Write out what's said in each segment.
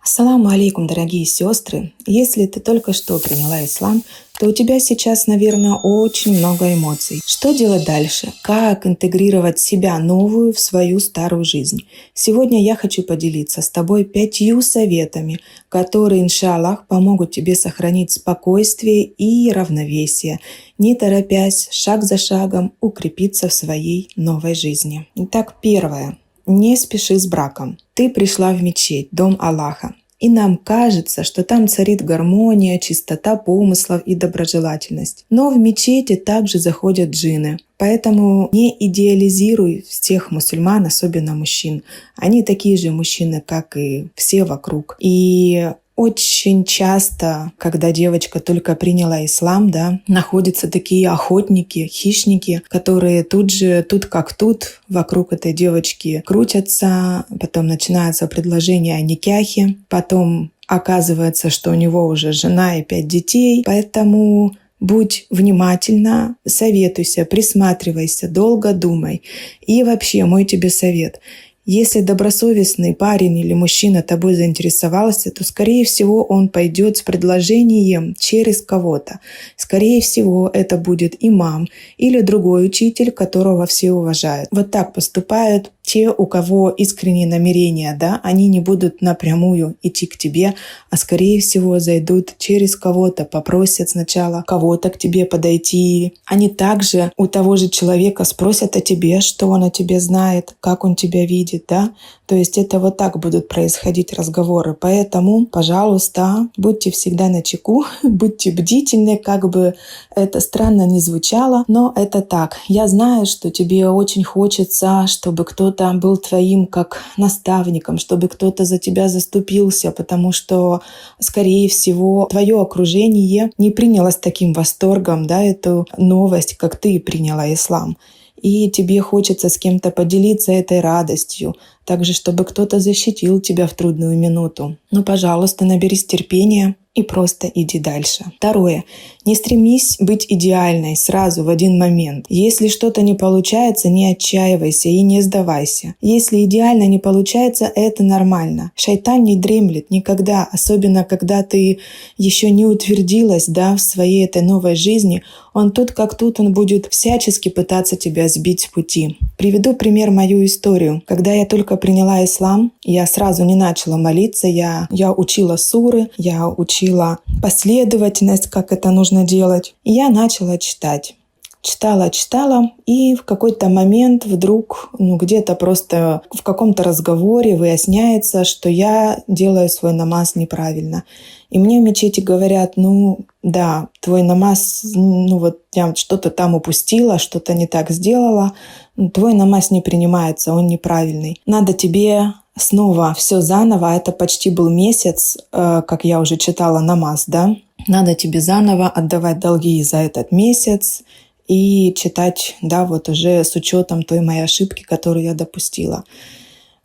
Ассаламу алейкум, дорогие сестры. Если ты только что приняла ислам, то у тебя сейчас, наверное, очень много эмоций. Что делать дальше? Как интегрировать себя новую в свою старую жизнь? Сегодня я хочу поделиться с тобой 5 советами, которые, иншаллах, помогут тебе сохранить спокойствие и равновесие, не торопясь, шаг за шагом укрепиться в своей новой жизни. Итак, первое. Не спеши с браком. Ты пришла в мечеть, дом Аллаха. И нам кажется, что там царит гармония, чистота помыслов и доброжелательность. Но в мечети также заходят джинны. Поэтому не идеализируй всех мусульман, особенно мужчин. Они такие же мужчины, как и все вокруг. И очень часто, когда девочка только приняла ислам, находятся такие охотники, хищники, которые тут как тут, вокруг этой девочки крутятся, потом начинаются предложения о никяхе, потом оказывается, что у него уже жена и 5 детей, поэтому будь внимательна, советуйся, присматривайся, долго думай. И вообще, мой тебе совет – если добросовестный парень или мужчина тобой заинтересовался, то, скорее всего, он пойдет с предложением через кого-то. Скорее всего, это будет имам или другой учитель, которого все уважают. Вот так поступают те, у кого искренние намерения, они не будут напрямую идти к тебе, а скорее всего зайдут через кого-то, попросят сначала кого-то к тебе подойти. Они также у того же человека спросят о тебе, что он о тебе знает, как он тебя видит, То есть это вот так будут происходить разговоры. Поэтому, пожалуйста, будьте всегда начеку, будьте бдительны, как бы это странно ни звучало, но это так. Я знаю, что тебе очень хочется, чтобы кто-то был твоим как наставником, чтобы кто-то за тебя заступился, потому что, скорее всего, твое окружение не приняло с таким восторгом, эту новость, как ты приняла ислам. И тебе хочется с кем-то поделиться этой радостью, также чтобы кто-то защитил тебя в трудную минуту. Но, пожалуйста, наберись терпения и просто иди дальше. Второе. Не стремись быть идеальной сразу в один момент. Если что-то не получается, не отчаивайся и не сдавайся. Если идеально не получается, это нормально. Шайтан не дремлет никогда, особенно когда ты еще не утвердилась в своей этой новой жизни. Он тут как тут, он будет всячески пытаться тебя сбить с пути. Приведу пример мою историю. Когда я только приняла ислам, я сразу не начала молиться, я учила суры, я учила последовательность, как это нужно делать. И я начала читать. Читала, и в какой-то момент вдруг, где-то просто в каком-то разговоре выясняется, что я делаю свой намаз неправильно. И мне в мечети говорят, твой намаз, я что-то там упустила, что-то не так сделала, твой намаз не принимается, он неправильный. Надо тебе снова все заново, это почти был месяц, как я уже читала намаз, Надо тебе заново отдавать долги за этот месяц и читать, уже с учетом той моей ошибки, которую я допустила.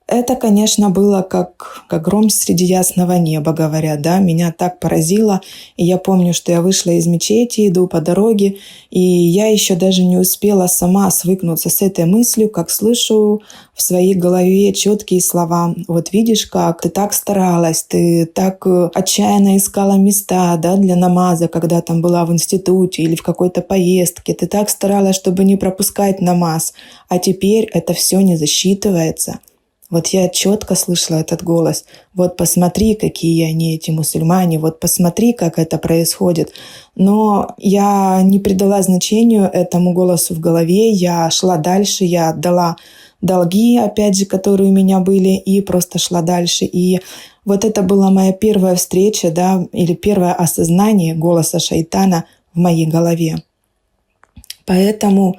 Это, конечно, было как гром среди ясного неба, говорят, Меня так поразило. И я помню, что я вышла из мечети, иду по дороге, и я еще даже не успела сама свыкнуться с этой мыслью, как слышу в своей голове четкие слова. Вот видишь, как ты так старалась, ты так отчаянно искала места, для намаза, когда там была в институте или в какой-то поездке. Ты так старалась, чтобы не пропускать намаз, а теперь это все не засчитывается. Вот я четко слышала этот голос. Вот посмотри, какие они, эти мусульмане, вот посмотри, как это происходит. Но я не придала значению этому голосу в голове, я шла дальше, я отдала долги, опять же, которые у меня были, и просто шла дальше. И вот это была моя первая встреча, или первое осознание голоса шайтана в моей голове. Поэтому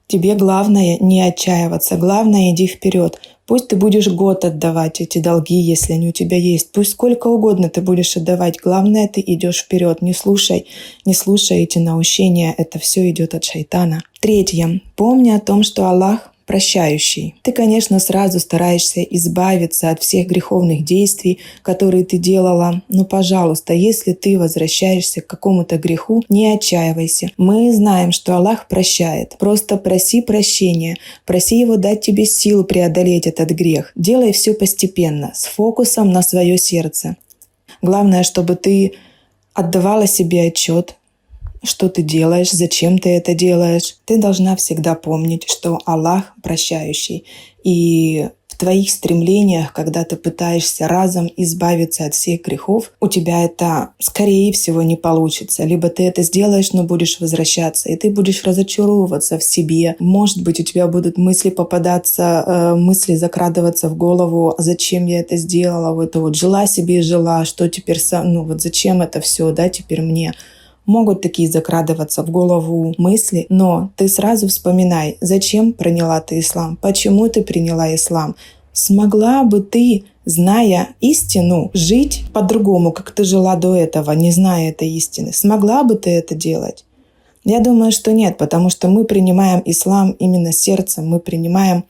тебе главное не отчаиваться, главное иди вперед. Пусть ты будешь год отдавать эти долги, если они у тебя есть. Пусть сколько угодно ты будешь отдавать. Главное, ты идешь вперед. Не слушай эти наущения. Это все идет от шайтана. Третье. Помни о том, что Аллах прощающий. Ты, конечно, сразу стараешься избавиться от всех греховных действий, которые ты делала. Но, пожалуйста, если ты возвращаешься к какому-то греху, не отчаивайся. Мы знаем, что Аллах прощает. Просто проси прощения. Проси Его дать тебе силу преодолеть этот грех. Делай все постепенно, с фокусом на свое сердце. Главное, чтобы ты отдавала себе отчет, что ты делаешь, зачем ты это делаешь. Ты должна всегда помнить, что Аллах прощающий. И в твоих стремлениях, когда ты пытаешься разом избавиться от всех грехов, у тебя это, скорее всего, не получится. Либо ты это сделаешь, но будешь возвращаться, и ты будешь разочаровываться в себе. Может быть, у тебя будут мысли попадаться, мысли закрадываться в голову, зачем я это сделала, вот жила себе и жила, что теперь, зачем это все, теперь мне. Могут такие закрадываться в голову мысли, но ты сразу вспоминай, зачем приняла ты ислам, почему ты приняла ислам. Смогла бы ты, зная истину, жить по-другому, как ты жила до этого, не зная этой истины? Смогла бы ты это делать? Я думаю, что нет, потому что мы принимаем ислам именно сердцем, мы принимаем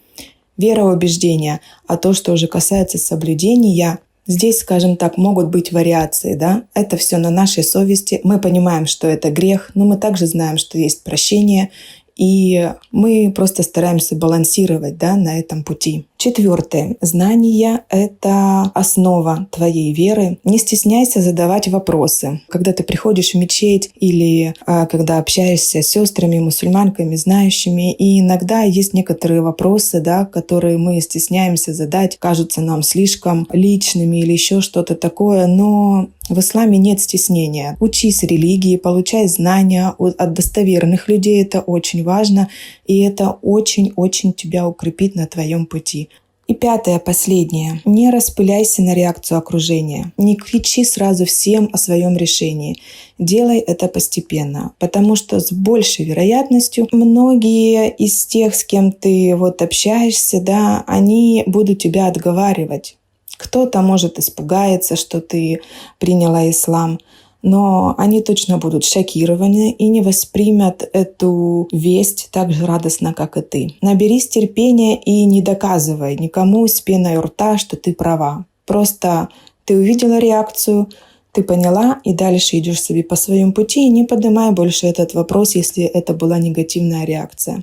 вероубеждения, а то, что уже касается соблюдения, здесь, скажем так, могут быть вариации, Это все на нашей совести. Мы понимаем, что это грех, но мы также знаем, что есть прощение, и мы просто стараемся балансировать, на этом пути. 4. Знание — это основа твоей веры. Не стесняйся задавать вопросы. Когда ты приходишь в мечеть или когда общаешься с сестрами, мусульманками, знающими, и иногда есть некоторые вопросы, которые мы стесняемся задать, кажутся нам слишком личными или еще что-то такое, но в исламе нет стеснения. Учись религии, получай знания от достоверных людей. Это очень важно, и это очень-очень тебя укрепит на твоем пути. И 5, последнее. Не распыляйся на реакцию окружения. Не кричи сразу всем о своем решении. Делай это постепенно, потому что с большей вероятностью многие из тех, с кем ты общаешься, они будут тебя отговаривать. Кто-то, может, испугается, что ты приняла ислам, но они точно будут шокированы и не воспримут эту весть так же радостно, как и ты. Наберись терпения и не доказывай никому с пеной у рта, что ты права. Просто ты увидела реакцию, ты поняла и дальше идешь себе по своему пути и не поднимай больше этот вопрос, если это была негативная реакция.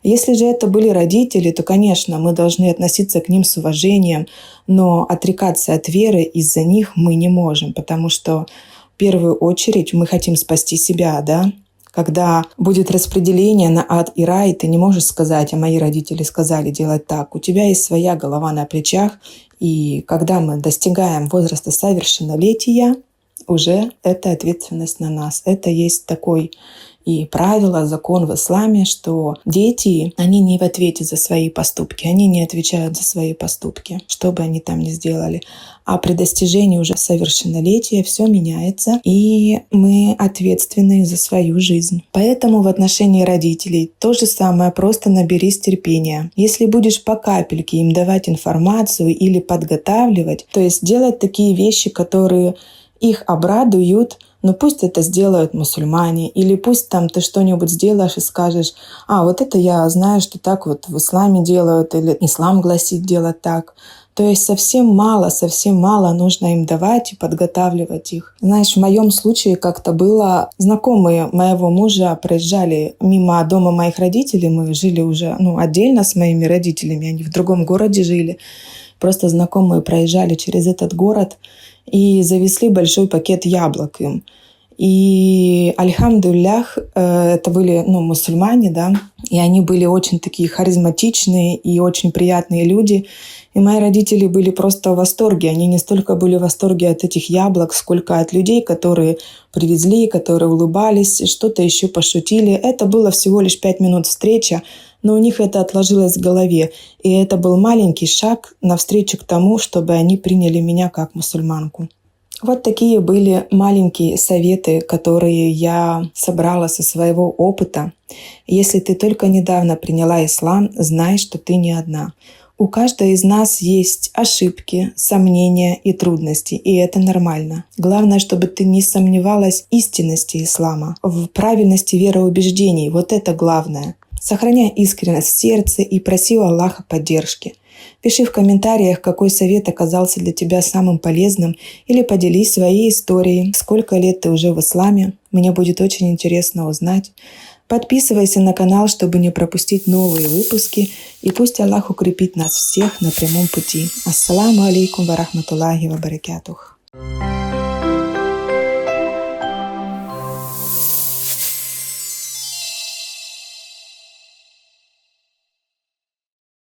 Если же это были родители, то, конечно, мы должны относиться к ним с уважением, но отрекаться от веры из-за них мы не можем, потому что в первую очередь мы хотим спасти себя, Когда будет распределение на ад и рай, ты не можешь сказать, а мои родители сказали делать так. У тебя есть своя голова на плечах, и когда мы достигаем возраста совершеннолетия, уже это ответственность на нас. Это есть такой и правило, закон в исламе, что дети, они не в ответе за свои поступки, они не отвечают за свои поступки, что бы они там ни сделали. А при достижении уже совершеннолетия все меняется, и мы ответственны за свою жизнь. Поэтому в отношении родителей то же самое, просто наберись терпения. Если будешь по капельке им давать информацию или подготавливать, то есть делать такие вещи, которые их обрадуют, но пусть это сделают мусульмане, или пусть там ты что-нибудь сделаешь и скажешь, вот это я знаю, что так в исламе делают, или ислам гласит делать так. То есть совсем мало нужно им давать и подготавливать их. Знаешь, в моем случае как-то было, знакомые моего мужа проезжали мимо дома моих родителей, мы жили уже отдельно с моими родителями, они в другом городе жили. Просто знакомые проезжали через этот город и завезли большой пакет яблок им. И альхамдулиллях, это были мусульмане, и они были очень такие харизматичные и очень приятные люди. И мои родители были просто в восторге. Они не столько были в восторге от этих яблок, сколько от людей, которые привезли, которые улыбались, что-то еще пошутили. Это было всего лишь 5 минут встречи, но у них это отложилось в голове. И это был маленький шаг навстречу к тому, чтобы они приняли меня как мусульманку. Вот такие были маленькие советы, которые я собрала со своего опыта. Если ты только недавно приняла ислам, знай, что ты не одна. У каждой из нас есть ошибки, сомнения и трудности, и это нормально. Главное, чтобы ты не сомневалась в истинности ислама, в правильности вероубеждений. Вот это главное. Сохраняй искренность в сердце и проси у Аллаха поддержки. Пиши в комментариях, какой совет оказался для тебя самым полезным, или поделись своей историей, сколько лет ты уже в исламе. Мне будет очень интересно узнать. Подписывайся на канал, чтобы не пропустить новые выпуски, и пусть Аллах укрепит нас всех на прямом пути. Ассаламу алейкум ва рахматуллахи ва баракатух.